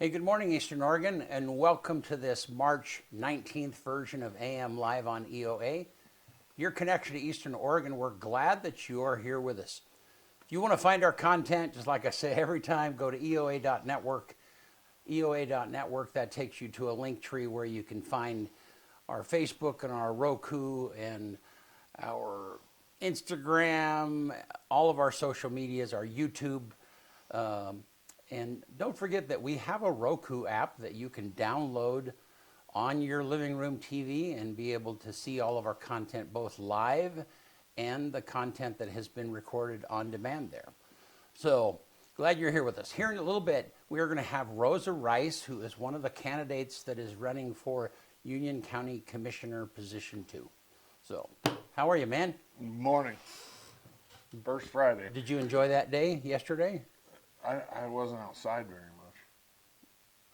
Hey, good morning, Eastern Oregon, and welcome to this March 19th version of AM Live on EOA. Your connection to Eastern Oregon, we're glad that you are here with us. If you want to find our content, just like I say every time, go to EOA.network. EOA.network, that takes you to a link tree where you can find our Facebook and our Roku and our Instagram, all of our social medias, our YouTube. And don't forget that we have a Roku app that you can download on your living room TV and be able to see all of our content, both live and the content that has been recorded on demand there. So glad you're here with us. Here in a little bit, we are going to have Rosa Rice, who is one of the candidates that is running for Union County Commissioner position 2. So how are you, man? Morning. First Friday. Did you enjoy that day yesterday? I wasn't outside very much.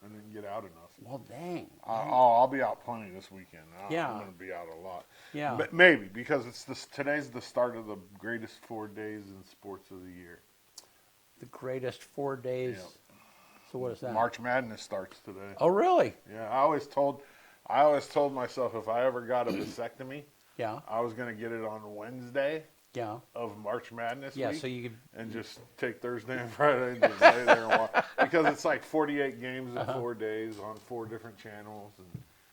I didn't get out enough. Well, dang. I'll be out plenty this weekend. Yeah. I'm going to be out a lot. Yeah. But maybe, because today's the start of the greatest 4 days in sports of the year. The greatest 4 days. Yep. So what is that? March Madness starts today. Oh, really? Yeah. I always told myself if I ever got a vasectomy, Yeah. I was going to get it on Wednesday. Yeah. Of March Madness Yeah, week, so you could and just take Thursday and Friday and just lay there and watch, because it's like 48 games in 4 days on 4 different channels, and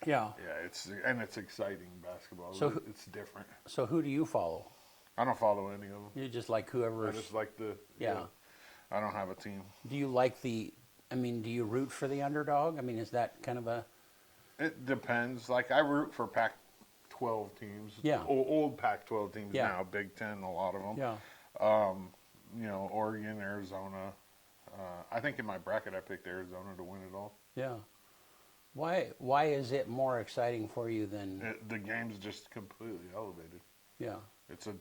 yeah. it's exciting basketball. So it's different. So who do you follow? I don't follow any of them. You just like whoever. I just like Yeah. I don't have a team. Do you like do you root for the underdog? I mean, is that kind of a? It depends. Like, I root for Pac-12 teams. Yeah. Old Pac-12 teams Yeah. now. Big Ten, a lot of them. Yeah. Oregon, Arizona. I think in my bracket I picked Arizona to win it all. Yeah. Why is it more exciting for you than? The game's just completely elevated. Yeah. It's a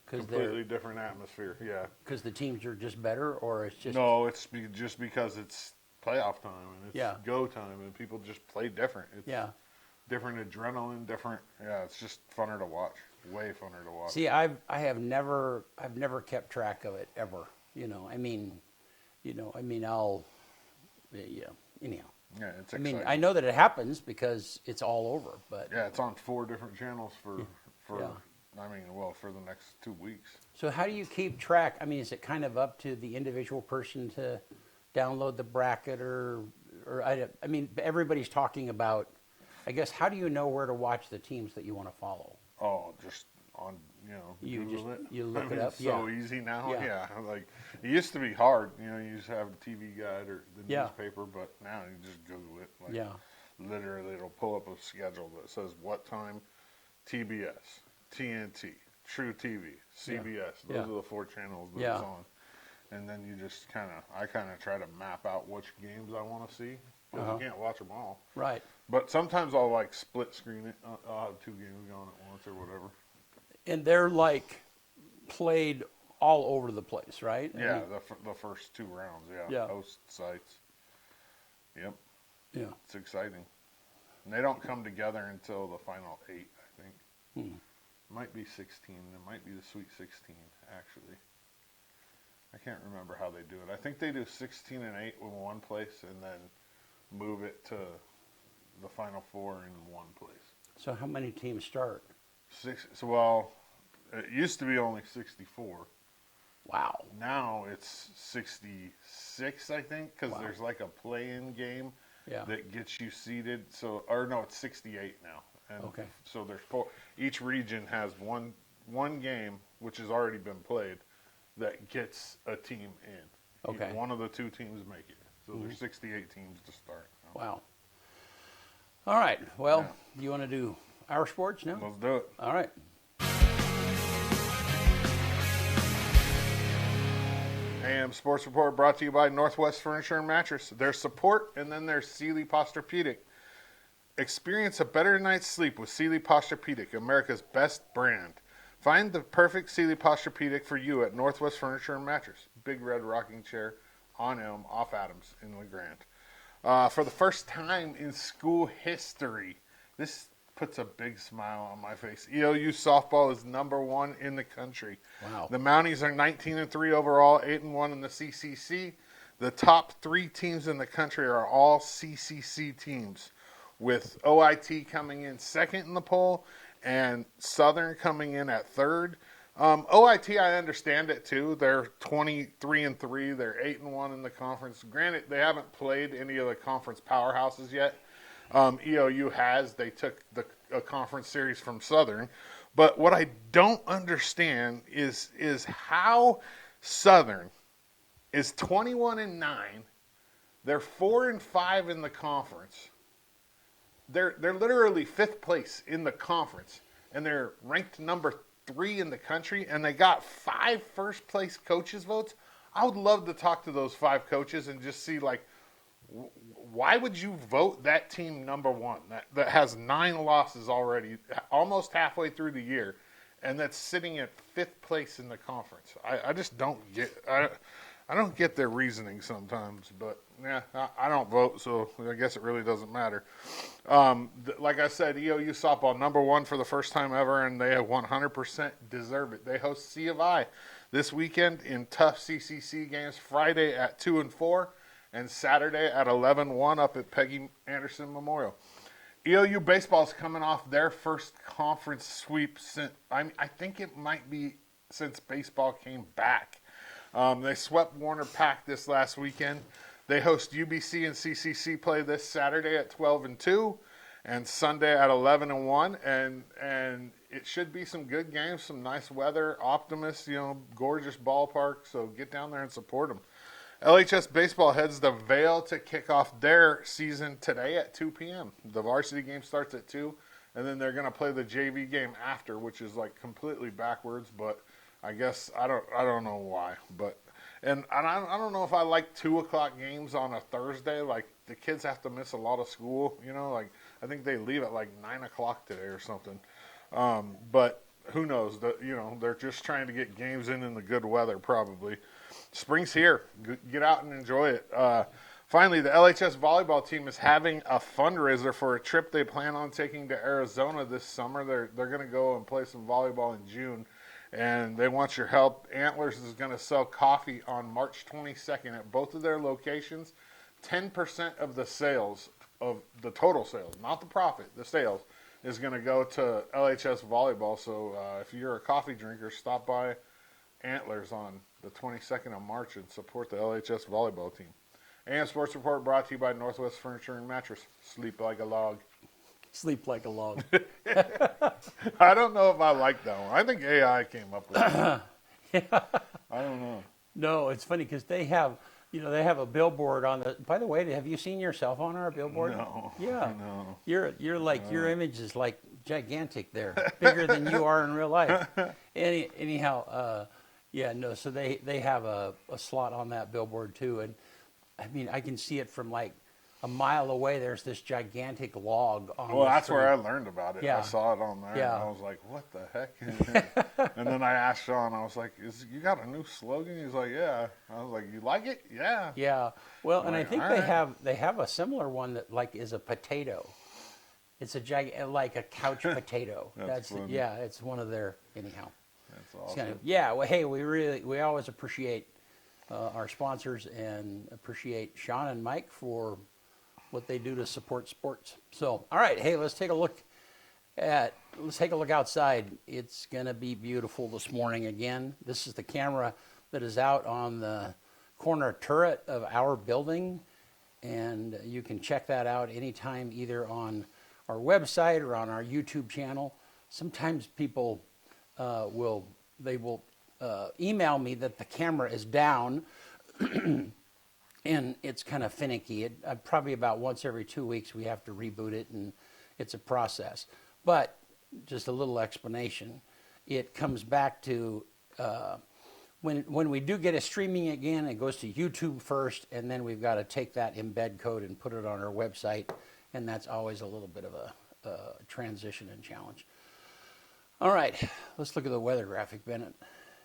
completely different atmosphere. Yeah. Because the teams are just better, or it's just. No, it's just because it's playoff time and it's go time and people just play different. It's different adrenaline, different. Yeah, it's just funner to watch. Way funner to watch. See, I've never kept track of it ever. I'll. Yeah. Anyhow. Yeah, it's exciting. I know that it happens because it's all over, but. Yeah, it's on 4 different channels for the next 2 weeks. So how do you keep track? Is it kind of up to the individual person to download the bracket, everybody's talking about, I guess, how do you know where to watch the teams that you want to follow? Oh, just on, Google it. You look it up. It's so easy now. Yeah. Like, it used to be hard. You used to have the TV guide or the newspaper, but now you just Google it. Like, literally, it'll pull up a schedule that says what time TBS, TNT, True TV, CBS. Those are the 4 channels that it's on. And then you just I try to map out which games I want to see, because you can't watch them all. Right. But sometimes I'll split screen it. I'll have 2 games going at once or whatever. And they're played all over the place, right? Yeah, the first 2 rounds. Yeah. Host sites. Yep. Yeah. It's exciting. And they don't come together until the final 8, I think. Might be 16. It might be the Sweet 16, actually. I can't remember how they do it. I think they do 16 and 8 in one place and then move it to the final 4 in one place. So how many teams start? 6. So, it used to be only 64. Wow. Now it's 66, I think, because there's a play-in game that gets you seeded. So, it's 68 now. And so there's 4. Each region has one game, which has already been played, that gets a team in. Okay. One of the 2 teams make it. So there's 68 teams to start. Wow. All right. Well, do you want to do our sports now? Let's do it. All right. AM Sports Report brought to you by Northwest Furniture and Mattress. There's support, and then there's Sealy Posturepedic. Experience a better night's sleep with Sealy Posturepedic, America's best brand. Find the perfect Sealy Posturepedic for you at Northwest Furniture and Mattress. Big red rocking chair on Elm, off Adams in LeGrand. For the first time in school history, this puts a big smile on my face. EOU softball is #1 in the country. Wow. The Mounties are 19-3 overall, 8-1 in the CCC. The top 3 teams in the country are all CCC teams, with OIT coming in second in the poll and Southern coming in at third. OIT, I understand it too. They're 23-3. They're 8-1 in the conference. Granted, they haven't played any of the conference powerhouses yet. EOU has. They took a conference series from Southern. But what I don't understand is how Southern is 21-9. They're 4-5 in the conference. They're literally 5th place in the conference, and they're ranked number 3 in the country, and they got 5 first place coaches votes. I would love to talk to those 5 coaches and just see, like, why would you vote that team number 1 that has 9 losses already, almost halfway through the year, and that's sitting at 5th place in the conference? I just don't get. I don't get their reasoning sometimes, but yeah, I don't vote, so I guess it really doesn't matter. Like I said, EOU softball number 1 for the first time ever, and they have 100% deserve it. They host C of I this weekend in tough CCC games, Friday at 2 and 4, and Saturday at 11-1 up at Peggy Anderson Memorial. EOU baseball is coming off their first conference sweep since I think it might be since baseball came back. They swept Warner Pack this last weekend. They host UBC and CCC play this Saturday at 12-2 and Sunday at 11-1. And it should be some good games, some nice weather. Optimist, gorgeous ballpark. So get down there and support them. LHS baseball heads to Vail to kick off their season today at 2 p.m. The varsity game starts at 2, and then they're going to play the JV game after, which is like completely backwards, but I guess I don't know why, but I don't know if I like 2:00 games on a Thursday. Like, the kids have to miss a lot of school, like I think they leave at like 9:00 today or something. But who knows? They're just trying to get games in the good weather probably. Spring's here. Get out and enjoy it. Finally, the LHS volleyball team is having a fundraiser for a trip they plan on taking to Arizona this summer. They're going to go and play some volleyball in June. And they want your help. Antlers is going to sell coffee on March 22nd at both of their locations. 10% of the sales, of the total sales, not the profit, the sales, is going to go to LHS volleyball. So if you're a coffee drinker, stop by Antlers on the 22nd of March and support the LHS volleyball team. AM Sports Report brought to you by Northwest Furniture and Mattress. Sleep like a log. Sleep like a log. I don't know if I like that one. I think AI came up with it. Yeah. I don't know. No, it's funny because they have a billboard on the. By the way, have you seen yourself on our billboard? No. Yeah. No. You're like your image is like gigantic there, bigger than you are in real life. Anyhow, So they have a slot on that billboard too, and I mean I can see it from like a mile away. There's this gigantic log on. Well, that's where I learned about it. Yeah. I saw it on there, Yeah. and I was like, "What the heck?" And then I asked Sean. I was like, "You got a new slogan?" He's like, "Yeah." I was like, "You like it?" "Yeah." Yeah. Well, and like, I think all they right. have a similar one that like is a potato. It's like a couch potato. That's funny. Yeah. It's one of their anyhow. That's It's awesome. kind of, yeah. Well, hey, we always appreciate our sponsors and appreciate Sean and Mike for what they do to support sports. So, all right, hey, let's take a look outside. It's going to be beautiful this morning again. This is the camera that is out on the corner turret of our building, and you can check that out anytime either on our website or on our YouTube channel. Sometimes people will email me that the camera is down and it's kind of finicky. Probably about once every 2 weeks we have to reboot it, and it's a process. But just a little explanation. It comes back to when we do get it streaming again, it goes to YouTube first, and then we've got to take that embed code and put it on our website, and that's always a little bit of a transition and challenge. All right, let's look at the weather graphic, Bennett.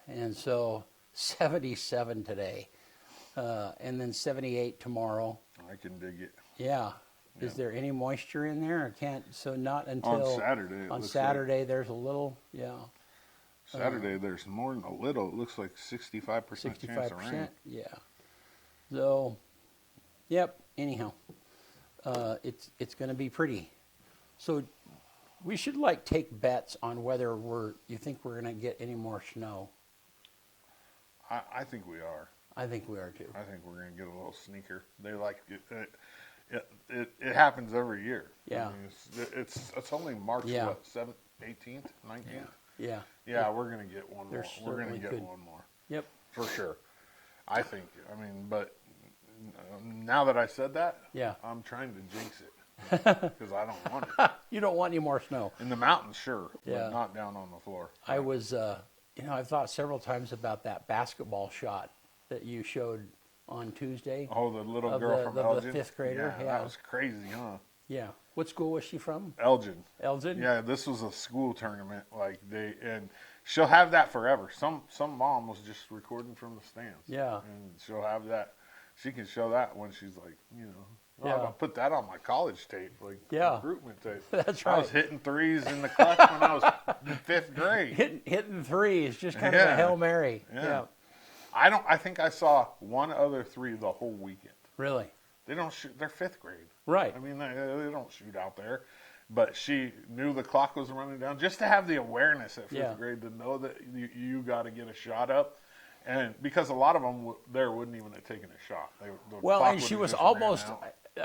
And so 77 today. And then 78 tomorrow. I can dig it. Yeah. Is there any moisture in there? Or can't? So not until On Saturday. On Saturday, there's a little. Yeah. Saturday, there's more than a little. It looks like 65% chance of rain. 65%. Yeah. So, yep. Anyhow, it's going to be pretty. So, we should like take bets on whether you think we're going to get any more snow. I think we are. I think we are too. I think we're going to get a little sneaker. They like it happens every year. Yeah. I mean, it's only March, Yeah. what, 7th, 18th, 19th? Yeah. Yeah, we're going to get one more. There We're going to certainly get could. one more. Yep. For sure. I think, but now that I said that, Yeah. I'm trying to jinx it because I don't want it. You don't want any more snow. In the mountains, sure, Yeah. but not down on the floor. I was, I've thought several times about that basketball shot that you showed on Tuesday. Oh, the little Of girl the- from of the Elgin? fifth grader, yeah. That was crazy, huh? Yeah. What school was she from? Elgin. Elgin? Yeah, this was a school tournament. And she'll have that forever. Some mom was just recording from the stands. Yeah. And she'll have that. She can show that when she's like, Yeah. I'll put that on my college tape, like Yeah. recruitment tape. That's I was right. hitting threes in the clutch when I was in 5th grade. Hitting threes, just kind of a Yeah. Hail Mary. Yeah. I think I saw one other three the whole weekend. Really? They don't shoot. They're 5th grade. Right. I mean, they don't shoot out there. But she knew the clock was running down. Just to have the awareness at 5th Yeah. grade to know that you got to get a shot up. And because a lot of them there wouldn't even have taken a shot. The Well, clock and she would've was just ran almost, out.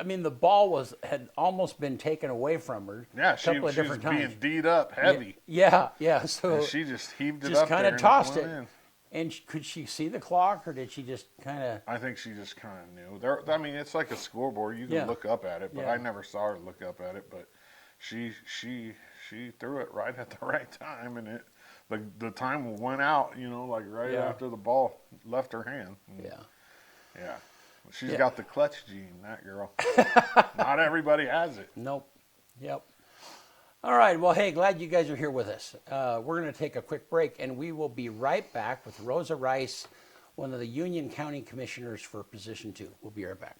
the ball had almost been taken away from her. Yeah, a she couple of was different times. being D'd up heavy. Yeah. So And she just heaved it just up kind there of and tossed went it. in. And could she see the clock, or did she just kind of? I think she just kind of knew. I mean, it's like a scoreboard. You can Yeah. look up at it, but Yeah. I never saw her look up at it. But she threw it right at the right time, and the time went out. Like right Yeah. after the ball left her hand. And Yeah. She's Yeah. got the clutch gene. That girl. Not everybody has it. Nope. Yep. All right. Well, hey, glad you guys are here with us. We're going to take a quick break, and we will be right back with Rosa Rice, one of the Union County Commissioners for Position 2. We'll be right back.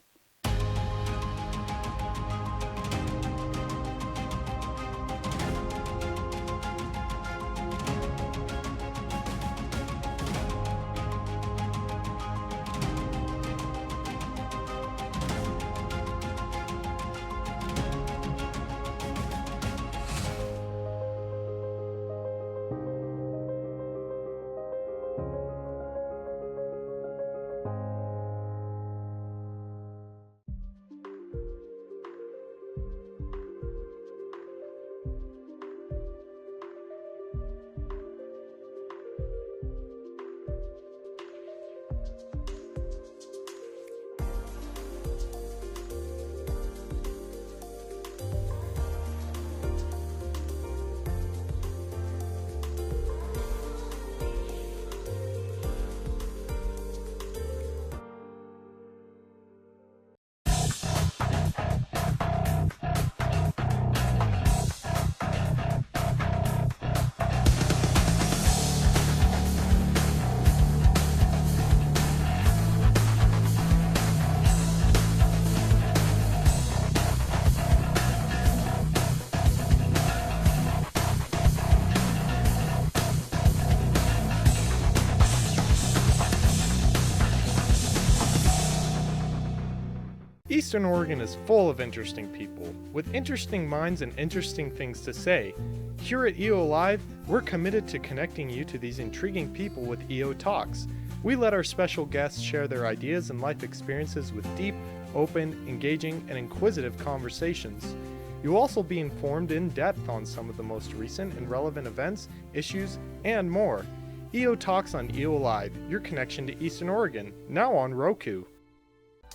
Eastern Oregon is full of interesting people, with interesting minds and interesting things to say. Here at EO Live, we're committed to connecting you to these intriguing people with EO Talks. We let our special guests share their ideas and life experiences with deep, open, engaging, and inquisitive conversations. You'll also be informed in depth on some of the most recent and relevant events, issues, and more. EO Talks on EO Live, your connection to Eastern Oregon, now on Roku.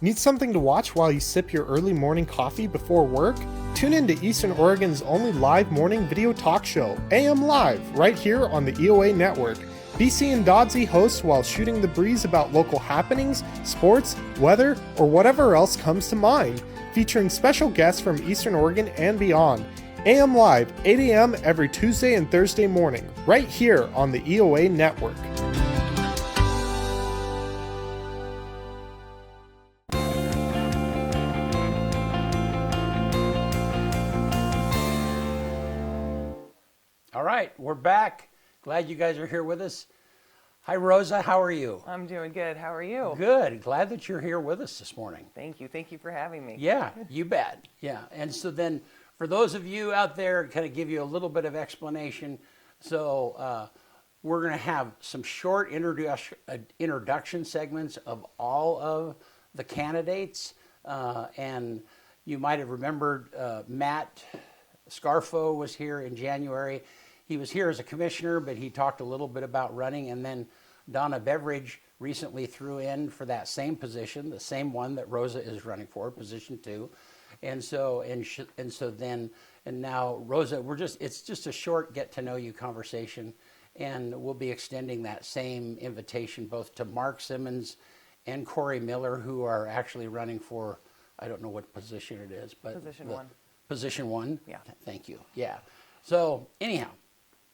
Need something to watch while you sip your early morning coffee before work? Tune in to Eastern Oregon's only live morning video talk show, AM Live, right here on the EOA network. BC and Dodsey host while shooting the breeze about local happenings, sports, weather, or whatever else comes to mind, featuring special guests from Eastern Oregon and beyond. AM Live, 8 a.m. every Tuesday and Thursday morning, right here on the EOA network. All right, we're back. Glad you guys are here with us. Hi, Rosa. How are you? I'm doing good. How are you? Good. Glad that you're here with us this morning. Thank you. Thank you for having me. Yeah, you bet. Yeah. And so then, for those of you out there, kind of give you a little bit of explanation. So, we're going to have some short introduction segments of all of the candidates. And you might have remembered Matt Scarfo was here in January. He was here as a commissioner, but he talked a little bit about running. And then Donna Beveridge recently threw in for that same position, the same one that Rosa is running for, position 2. And so now Rosa, it's just a short get to know you conversation, and we'll be extending that same invitation both to Mark Simmons and Corey Miller, who are actually running for, I don't know what position it is, but Position 1. Position 1. Yeah. Thank you. Yeah. So anyhow,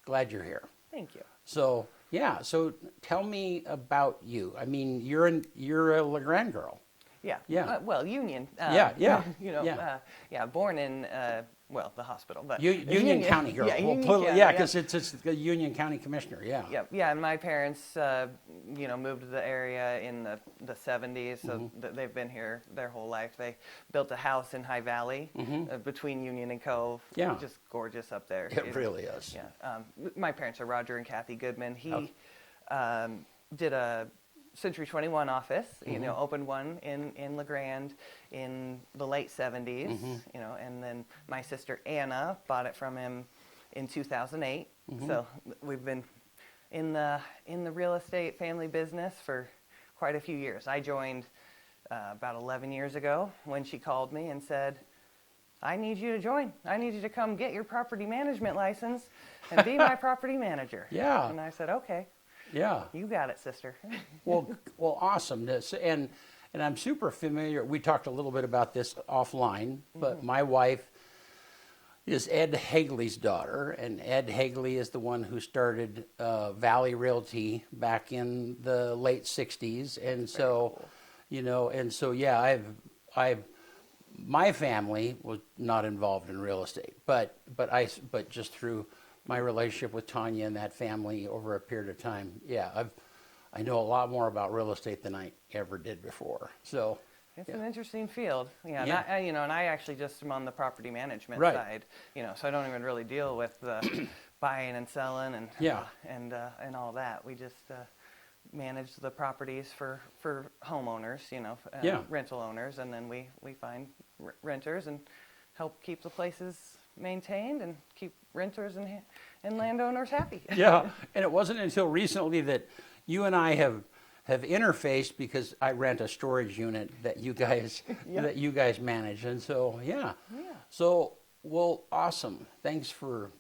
glad you're here. Thank you. So yeah. So tell me about you. I mean, you're a LeGrand girl. Yeah. Yeah. Well, Union. Yeah. Born in the hospital, but Union County girl. Yeah, Union County, County, yeah, because it's the Union County Commissioner. Yeah. Yeah. And my parents, moved to the area in the 70s, so they've been here their whole life. They built a house in High Valley between Union and Cove. Yeah. Just gorgeous up there. It really is. Yeah. My parents are Roger and Kathy Goodman. He did a Century 21 office, opened one in LeGrand in the late 70s, and then my sister Anna bought it from him in 2008. So we've been in the real estate family business for quite a few years. I joined about 11 years ago when she called me and said, I need you to join. I need you to come get your property management license and be my property manager. Yeah. And I said, okay. Yeah. You got it, sister. Well, awesome. And I'm super familiar. We talked a little bit about this offline, but my wife is Ed Hagley's daughter, and Ed Hagley is the one who started Valley Realty back in the late '60s, and so, my family was not involved in real estate, but just through my relationship with Tanya and that family over a period of time, I know a lot more about real estate than I ever did before. So it's an interesting field. Yeah. Yeah. And I actually just am on the property management Right. side. So I don't even really deal with the buying and selling and all that. We just manage the properties for homeowners, rental owners, and then we find renters and help keep the places maintained and keep renters and landowners happy. Yeah, and it wasn't until recently that you and I have interfaced, because I rent a storage unit that you guys manage, and so So awesome. Thanks for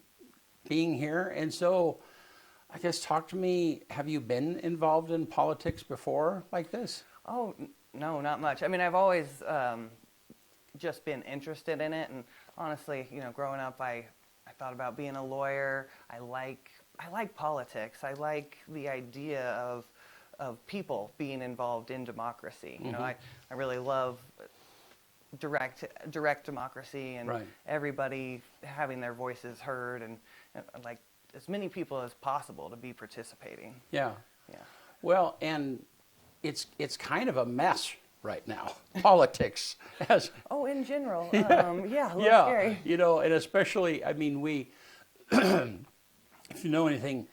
being here. And so, I guess talk to me. Have you been involved in politics before like this? Oh no, not much. I mean, I've always just been interested in it, and honestly, growing up, I thought about being a lawyer. I like politics. I like the idea of people being involved in democracy. I really love direct democracy and Right. everybody having their voices heard, and like as many people as possible to be participating. Yeah. Yeah. Well, and it's kind of a mess right now. Politics has. Oh, in general, a little scary. And especially, I mean, we, if you know anything,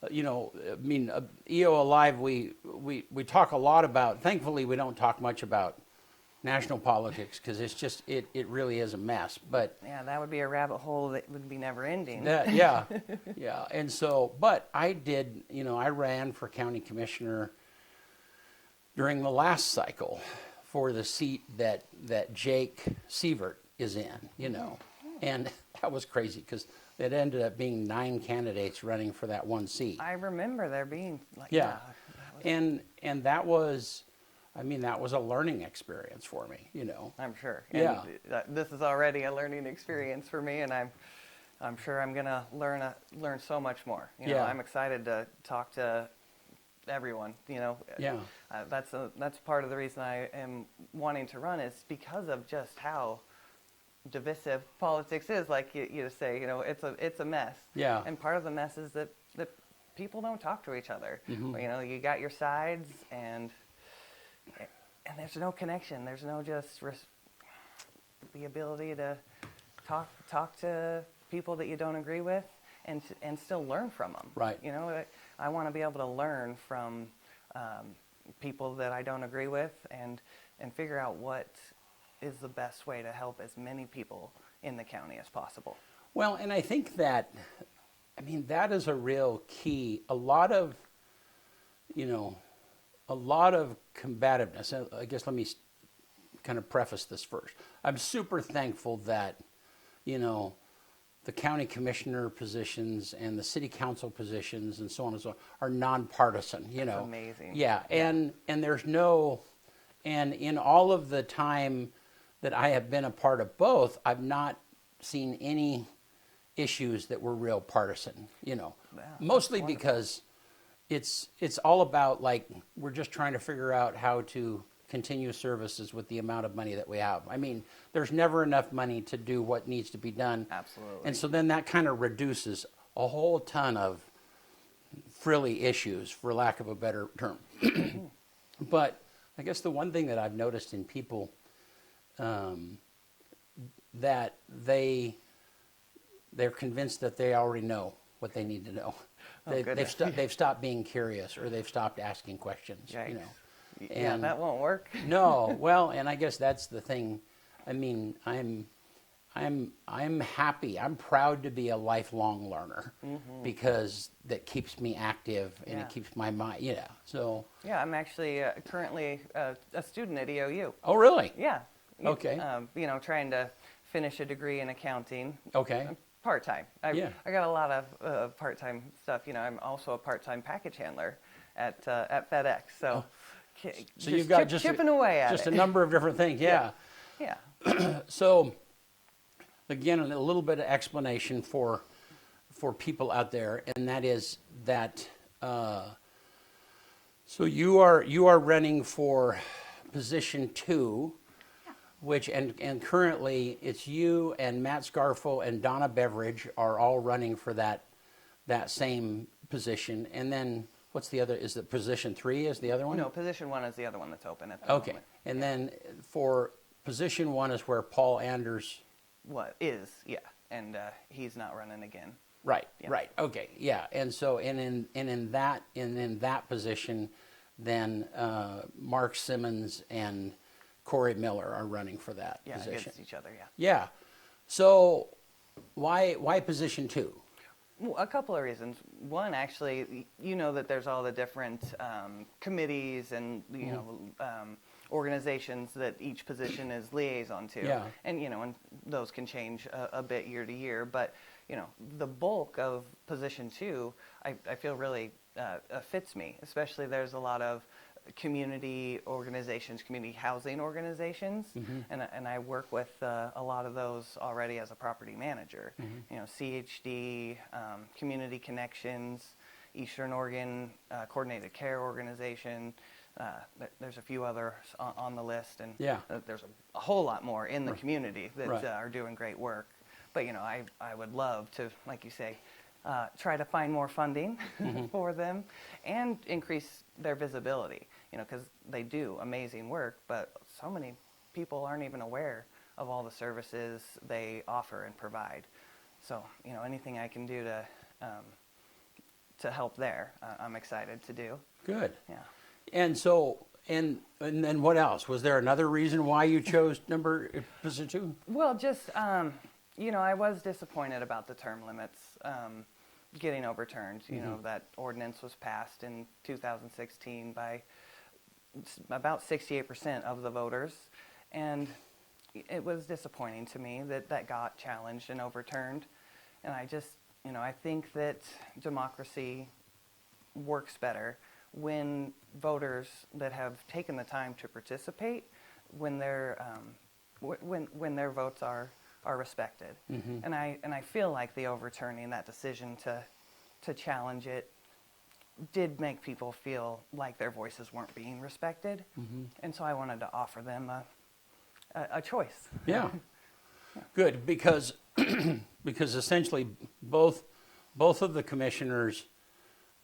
EOA Live, we talk a lot about, thankfully we don't talk much about national politics, because it's just, it really is a mess, but. Yeah, that would be a rabbit hole that would be never ending. Yeah. And so, but I did, I ran for county commissioner during the last cycle for the seat that Jake Sievert is in, and that was crazy, because it ended up being 9 candidates running for that one seat. I remember there being like and that was a learning experience for me, I'm sure. Yeah. And this is already a learning experience for me, and I'm sure I'm gonna learn so much more. I'm excited to talk to everyone. That's part of the reason I am wanting to run, is because of just how divisive politics is. Like you say, it's a mess. Yeah. And part of the mess is that people don't talk to each other. You know, you got your sides, and there's no connection. There's no just the ability to talk to people that you don't agree with, and still learn from them. Right. You know, I want to be able to learn from people that I don't agree with, and figure out what is the best way to help as many people in the county as possible. Well, and I think that, I mean, that is a real key. A lot of combativeness. And I guess let me kind of preface this first. I'm super thankful that, the county commissioner positions and the city council positions and so on and so on are nonpartisan. That's amazing. Yeah, and there's no, and in all of the time that I have been a part of both, I've not seen any issues that were real partisan. Mostly because it's all about, like, we're just trying to figure out how to continue services with the amount of money that we have. I mean, there's never enough money to do what needs to be done. Absolutely. And so then that kind of reduces a whole ton of frilly issues, for lack of a better term. But I guess the one thing that I've noticed in people, that they're convinced that they already know what they need to know. They've stopped being curious, or they've stopped asking questions. Yikes. And yeah, that won't work. No, well, and I guess that's the thing. I mean, I'm happy. I'm proud to be a lifelong learner, because that keeps me active, and it keeps my mind. So. Yeah, I'm actually currently a student at EOU. Oh, really? Yeah. Okay. Trying to finish a degree in accounting. Okay. Part-time. I Yeah. got a lot of part-time stuff. I'm also a part-time package handler at FedEx. So, So you've got chipping away at just it. a number of different things. Yeah. Yeah. So, again, a little bit of explanation for people out there, and that is that. So you are running for position 2, which and currently it's you and Matt Scarfo and Donna Beveridge are all running for that same position, and then. What's the other? Is it position 3 is the other one? No, position 1 is the other one that's open at the Okay. moment. And then for position 1 is where Paul Anders. What is, yeah. And he's not running again. Right, Yeah. right. Okay, yeah. And so in that position, then Mark Simmons and Corey Miller are running for that Yeah, position. against each other, yeah. Yeah. So why position 2? Well, a couple of reasons. One, actually, that there's all the different committees and organizations that each position is liaison to. Yeah. And and those can change a bit year to year. But the bulk of position 2, I feel really fits me. Especially there's a lot of community organizations, community housing organizations, and I work with a lot of those already as a property manager. CHD, Community Connections, Eastern Oregon Coordinated Care Organization. There's a few others on the list, and there's a whole lot more in the community that are doing great work. But I would love to, like you say, try to find more funding for them and increase their visibility, because they do amazing work, but so many people aren't even aware of all the services they offer and provide. So, anything I can do to help there, I'm excited to do. Good. Yeah. And so, and then what else? Was there another reason why you chose position 2? Well, just, I was disappointed about the term limits getting overturned. That ordinance was passed in 2016 by about 68% of the voters, and it was disappointing to me that got challenged and overturned. And I just, I think that democracy works better when voters that have taken the time to participate, when their votes are respected. And I feel like the overturning that decision to challenge it did make people feel like their voices weren't being respected. And so I wanted to offer them a choice. Yeah. Good, because essentially both of the commissioners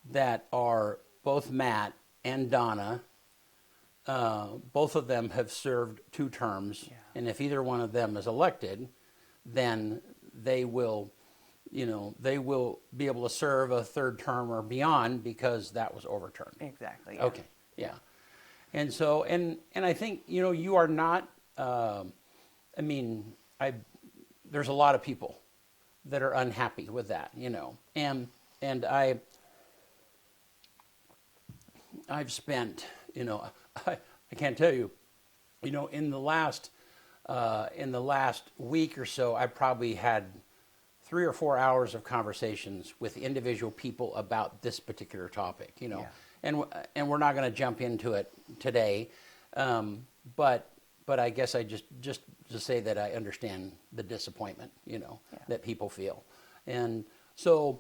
that are both Matt and Donna. Both of them have served 2 terms, and if either one of them is elected, then they will, they will be able to serve a 3rd term or beyond because that was overturned. Exactly. Yeah. Okay, yeah. And so, and I think, you are not, there's a lot of people that are unhappy with that, and I've spent, I can't tell you, in the last week or so, I probably had 3 or 4 hours of conversations with individual people about this particular topic, and we're not going to jump into it today, but I guess I just to say that I understand the disappointment, that people feel, and so,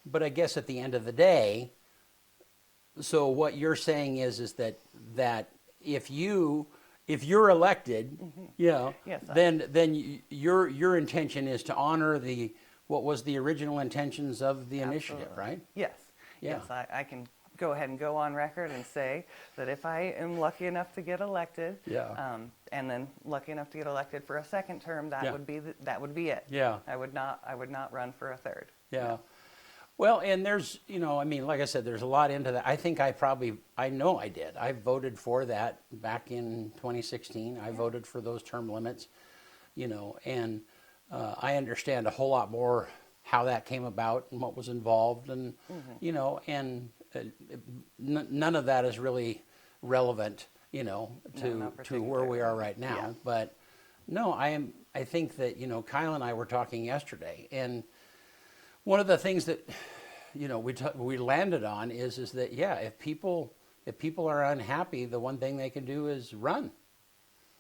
but I guess at the end of the day. So what you're saying is that if you're elected, Yes, then your intention is to honor what was the original intentions of the initiative, Absolutely. right? Yes. Yeah. Yes, I can go ahead and go on record and say that if I am lucky enough to get elected, and then lucky enough to get elected for a 2nd term, that would be it. Yeah. I would not run for a 3rd. Yeah. Well, and there's, like I said, there's a lot into that. I think I know I did. I voted for that back in 2016. I voted for those term limits, and I understand a whole lot more how that came about and what was involved, and, and none of that is really relevant, to where we are right now. Yeah. But no, I think that, Kyle and I were talking yesterday, and one of the things that, we landed on is that, if people are unhappy, the one thing they can do is run.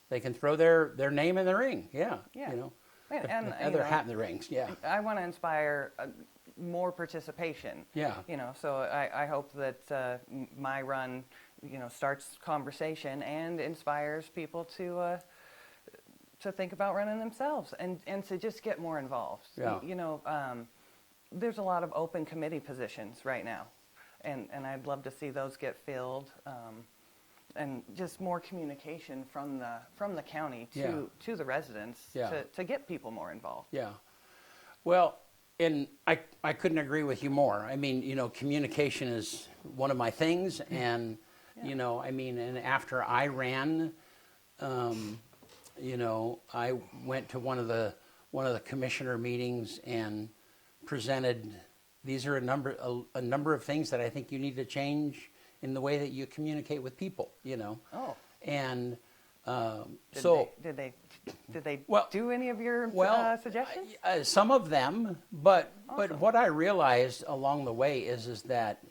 They can throw their name in the ring. Yeah. And their hat in the rings. Yeah. I want to inspire more participation. Yeah. So I hope that my run, starts conversation and inspires people to think about running themselves and to just get more involved. Yeah. There's a lot of open committee positions right now, and I'd love to see those get filled, and just more communication from the county to the residents to get people more involved. Yeah. Well, and I couldn't agree with you more. I mean, communication is one of my things, and and after I ran, I went to one of the commissioner meetings and presented. These are a number of things that I think you need to change in the way that you communicate with people. Oh. And Did they do any of your suggestions? Some of them, but what I realized along the way is that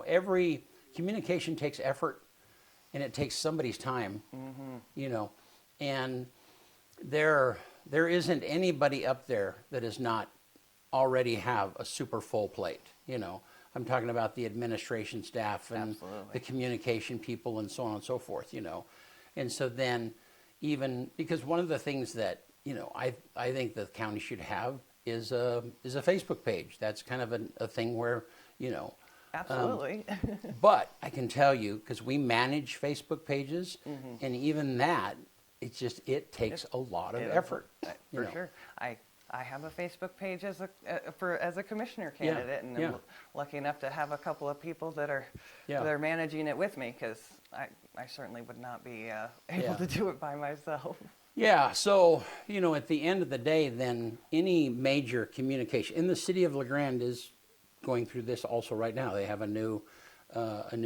every communication takes effort, and it takes somebody's time. And there isn't anybody up there that does not already have a super full plate. I'm talking about the administration staff and Absolutely. the communication people and so on and so forth. And so then, even because one of the things that I think the county should have is a Facebook page. That's kind of a thing where Absolutely. But I can tell you, because we manage Facebook pages, and even that, it takes a lot of effort. For sure. I have a Facebook page as a commissioner candidate, and I'm lucky enough to have a couple of people that are managing it with me, because I certainly would not be able to do it by myself. Yeah, so, at the end of the day, then any major communication, and the city of LeGrand is going through this also right now. They have a new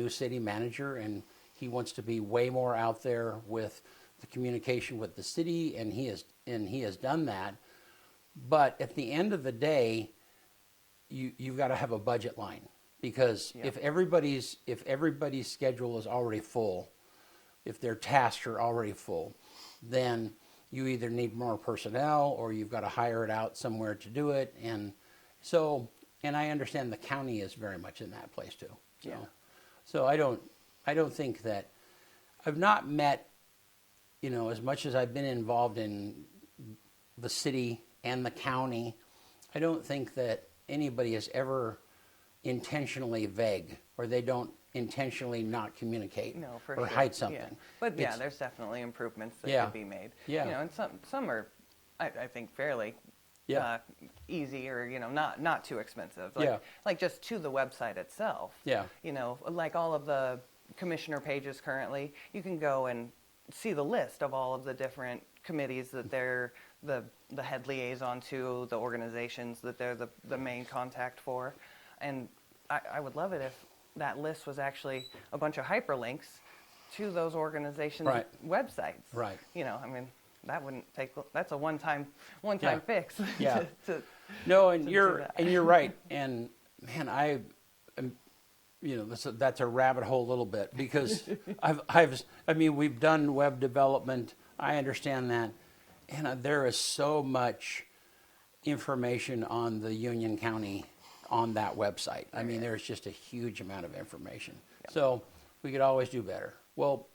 city manager, and he wants to be way more out there with the communication with the city, and he has done that. But at the end of the day, you've got to have a budget line, because if everybody's schedule is already full, if their tasks are already full, then you either need more personnel or you've got to hire it out somewhere to do it. And so, and I understand the county is very much in that place too. So I don't think that I've not met, as much as I've been involved in the city and the county, I don't think that anybody has ever intentionally vague, or they don't intentionally not communicate No, for or sure. hide something. Yeah. But yeah, It's- there's definitely improvements that Yeah. could be made. Yeah. You know, and some are, I think, fairly Yeah. easy, or not too expensive. Like, Yeah. like just to the website itself. Yeah. You know, like all of the commissioner pages currently, you can go and see the list of all of the different committees that they're the head liaison to, the organizations that they're the main contact for. And I would love it if that list was actually a bunch of hyperlinks to those organizations' Right. websites. Right. You know, I mean, that wouldn't take. That's a one-time Yeah. fix. Yeah. to, No, and to do you're that. and you're right. And man, that's a rabbit hole a little bit, because I mean, we've done web development. I understand that, and there is so much information on the Union County on that website. I mean, there's just a huge amount of information. So we could always do better. Well,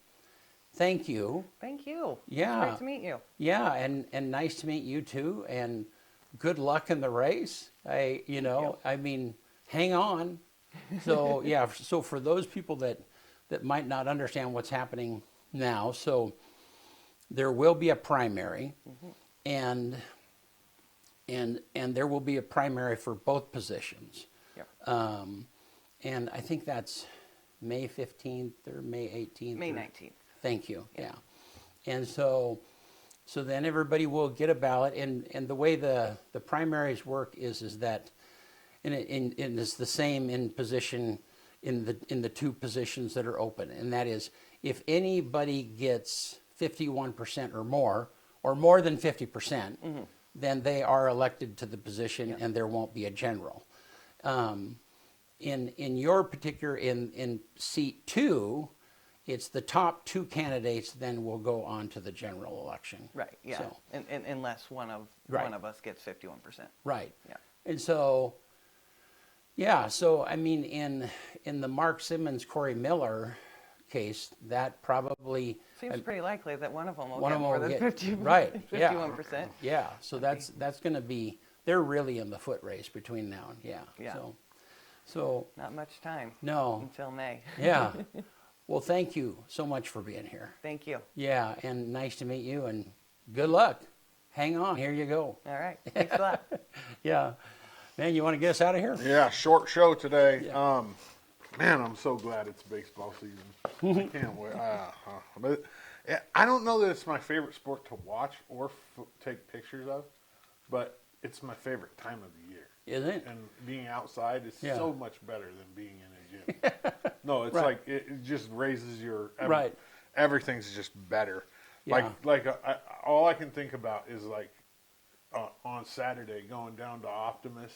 thank you. Thank you. Yeah. It's great to meet you. Yeah, and nice to meet you too, and good luck in the race. I mean, hang on. So yeah, so for those people that might not understand what's happening now, so there will be a primary, and there will be a primary for both positions. Yep. And I think that's May 15th or May 18th. May or- 19th. Thank you. Yeah. And so then everybody will get a ballot, and the way the primaries work is that, and it's the same in position in the two positions that are open, and that is, if anybody gets 51% or more than 50%, then they are elected to the position, and there won't be a general. In your particular, in seat 2, it's the top 2 candidates then will go on to the general election. Right. Yeah. So, And unless one of Right. us gets 51%. right. Yeah. And so, yeah, so I mean, in the Mark Simmons, Corey Miller case, that probably Seems pretty likely that one of them will one get of them more will than get 50, right. Yeah. 51%. Yeah. So that's going to be, they're really in the foot race between now and Yeah. So Not much time no. until May. Yeah. Well, thank you so much for being here. Thank you. Yeah, and nice to meet you, and good luck. Hang on, here you go. All right. Thanks a lot. Yeah. Man, you want to get us out of here? Yeah, short show today. Man, I'm so glad it's baseball season. I can't wait. But I don't know that it's my favorite sport to watch or take pictures of, but it's my favorite time of the year. Isn't it? And being outside is Yeah. so much better than being in a gym. No, it's Right. like it just raises your Right. Everything's just better. Yeah. All I can think about is like on Saturday going down to Optimus,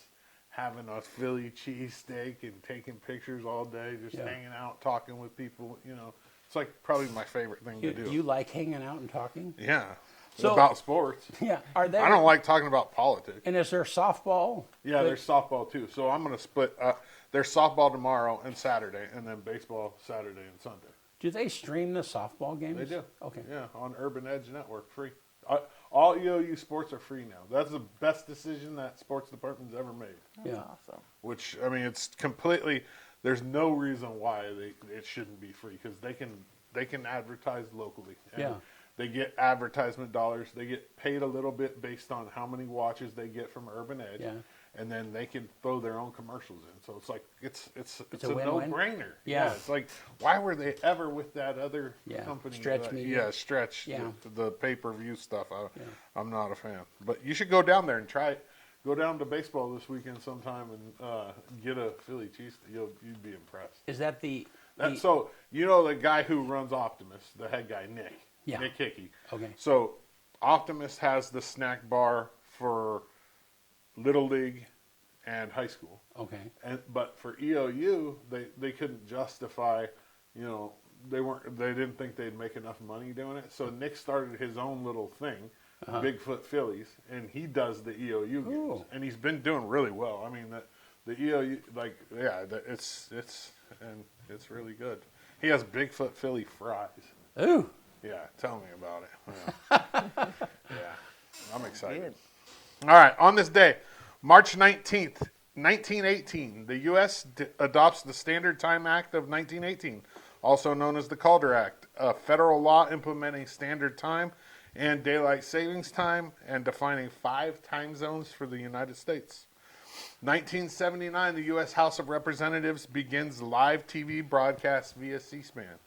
having a Philly cheesesteak and taking pictures all day, just Yeah. hanging out, talking with people. You know, it's like probably my favorite thing to do. You like hanging out and talking? Yeah. So- About sports. Yeah. Are they? I don't like talking about politics. And is there softball? Yeah, there's softball too. So I'm going to split. There's softball tomorrow and Saturday, and then baseball Saturday and Sunday. Do they stream the softball games? They do. Okay. Yeah, on Urban Edge Network, free. All EOU sports are free now. That's the best decision that sports department's ever made. Yeah. Awesome. Which, I mean, it's completely. There's no reason why it shouldn't be free, because they can advertise locally. And Yeah. They get advertisement dollars. They get paid a little bit based on how many watches they get from Urban Edge. Yeah. And then they can throw their own commercials in. So it's like it's a a win-win? no-brainer. Yeah. It's like, why were they ever with that other Yeah. company? Stretch Media. Yeah, Stretch. Yeah. The pay-per-view stuff. I'm not a fan. But you should go down there and try it. Go down to baseball this weekend sometime and get a Philly cheesesteak. You'd be impressed. Is that the So you know the guy who runs Optimus, the head guy, Nick. Yeah. Nick Hickey. Okay. So Optimus has the snack bar for Little League and high school. Okay. But for EOU, they couldn't justify, they didn't think they'd make enough money doing it. So Nick started his own little thing, Bigfoot Phillies, and he does the EOU games, Ooh. and he's been doing really well. I mean, the EOU, it's really good. He has Bigfoot Philly fries. Ooh. Yeah, tell me about it. Yeah, I'm excited. Good. All right, on this day, March 19th, 1918, the U.S. adopts the Standard Time Act of 1918, also known as the Calder Act, a federal law implementing standard time and daylight savings time and defining 5 time zones for the United States. 1979, the U.S. House of Representatives begins live TV broadcast via C-SPAN.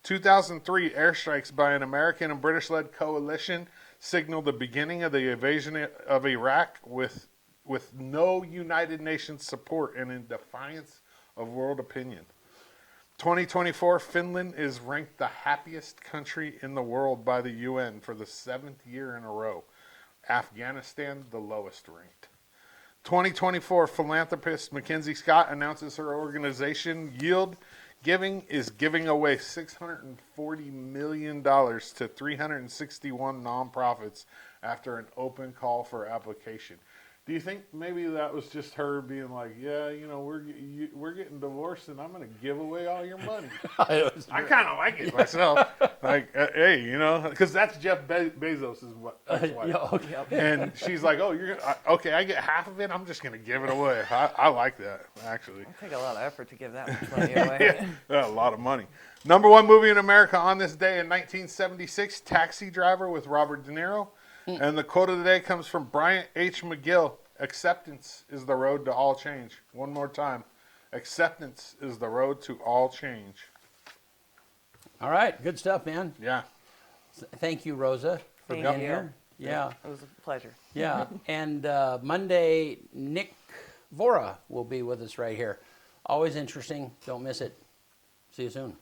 2003, airstrikes by an American and British-led coalition signaled the beginning of the invasion of Iraq with no United Nations support and in defiance of world opinion. 2024, Finland is ranked the happiest country in the world by the UN for the 7th year in a row. Afghanistan, the lowest ranked. 2024, philanthropist Mackenzie Scott announces her organization, Yield Giving, is giving away $640 million to 361 nonprofits after an open call for application. Do you think maybe that was just her being like, yeah, you know, we're getting divorced and I'm going to give away all your money? I kind of like it myself. Like, hey, you know, because that's Jeff Bezos' ex-wife. Yeah, okay. And she's like, oh, you're gonna, okay, I get half of it. I'm just going to give it away. I like that, actually. It take a lot of effort to give that much money away. Yeah, a lot of money. Number 1 movie in America on this day in 1976, Taxi Driver with Robert De Niro. And the quote of the day comes from Bryant H. McGill. Acceptance is the road to all change. One more time. Acceptance is the road to all change. All right. Good stuff, man. Yeah. Thank you, Rosa, for Thank being you. here. Yeah. It was a pleasure. Yeah. And Monday, Nick Vora will be with us right here. Always interesting. Don't miss it. See you soon.